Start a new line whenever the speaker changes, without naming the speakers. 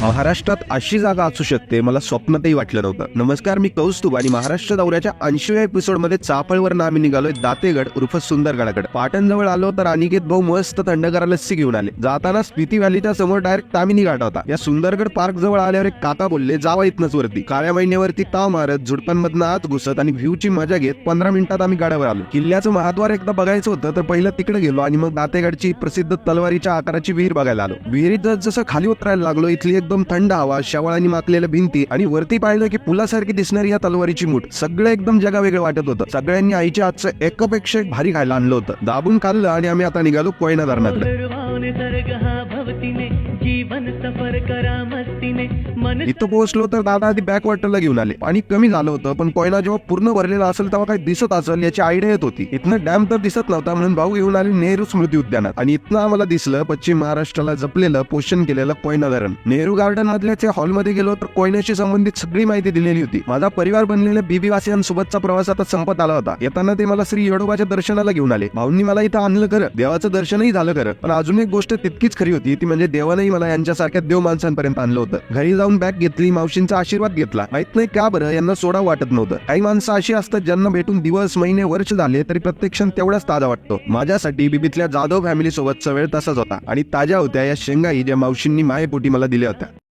महाराष्ट्रात अशी जागा असू शकते मला स्वप्नातही वाटलं नव्हतं. नमस्कार, मी कौस्तुभ आणि महाराष्ट्र दौऱ्याच्या 80व्या एपिसोडमध्ये चाफळवर आम्ही निघालोय दातेगड उर्फ सुंदरगडाकडे. पाटणजवळ आलो तर अनिकेत भाऊ मस्त थंडगार लस्सी घेऊन आले. जाताना स्पिती व्हॅलीच्या समोर डायरेक्ट तामिनी घाट होता. या सुंदरगड पार्क जवळ आल्यावर एक काका बोलले, जावा इथनच वरती. काळ्या महिन्यावरती ताव मारत झुडपांमधनं आत घुसत आणि व्ह्यूची मजा घेत 15 मिनिटात आम्ही गडावर आलो. किल्ल्याचं महाद्वार एकदा बघायचं होतं तर पहिलं तिकडे गेलो आणि मग दातेगडची प्रसिद्ध तलवारीच्या आकाराची विहीर बघायला आलो. विहिरीत जसं खाली उतरायला लागलो, इथली एकदम थंड हवा, शेवाळांनी माखलेल्या भिंती आणि वरती पाहिलं की पुलासारखी दिसणारी या तलवारीची मूठ. सगळं एकदम जगावेगळं वाटत होतं. सगळ्यांनी आईच्या हातचं एकापेक्षा एक भारी खायला आणलं होतं. दाबून खाल्लं आणि आम्ही आता निघालो कोयना धरणाकडे. इथं पोहोचलो तर दादा आधी बॅक वॉटरला घेऊन आले. पाणी कमी झालं होतं पण कोयना जेव्हा पूर्ण भरलेला असेल तेव्हा काही दिसत असेल याची आयडिया येत होती. इथनं डॅम तर दिसत नव्हता म्हणून भाऊ घेऊन आले नेहरू स्मृती उद्यानात आणि इथनं आम्हाला दिसलं पश्चिम महाराष्ट्राला जपलेलं पोषण केलेलं कोयना धरण. नेहरू गार्डन मधल्या हॉलमध्ये गेलो तर कोयनाशी संबंधित सगळी माहिती दिलेली होती. माझा परिवार बनलेल्या बीबी वासियांसोबतचा प्रवास आता संपत आला होता. येताना ते मला श्री येडोबाच्या दर्शनाला घेऊन आले. भाऊंनी मला इथं आणलं खरं, देवाचं दर्शनही झालं खरं, पण अजून एक गोष्ट तितकीच खरी होती ती म्हणजे देवानंही मला यांच्यासारख्या देव माणसांपर्यंत आणलं होतं. घरी जाऊन बॅग घेतली, मावशींचा आशीर्वाद घेतला. माहित नाही का बरं यांना सोडा वाटत नव्हतं. काही माणसं अशी असतात ज्यांना भेटून दिवस महिने वर्ष झाले तरी प्रत्येक क्षण तेवढाच ताजा वाटतो. माझ्यासाठी बीबीतल्या जाधव फॅमिली सोबतचा वेळ तसाच होता आणि ताज्या होत्या या शेंगाई ज्या मावशींनी मायेपोटी मला दिल्या होत्या.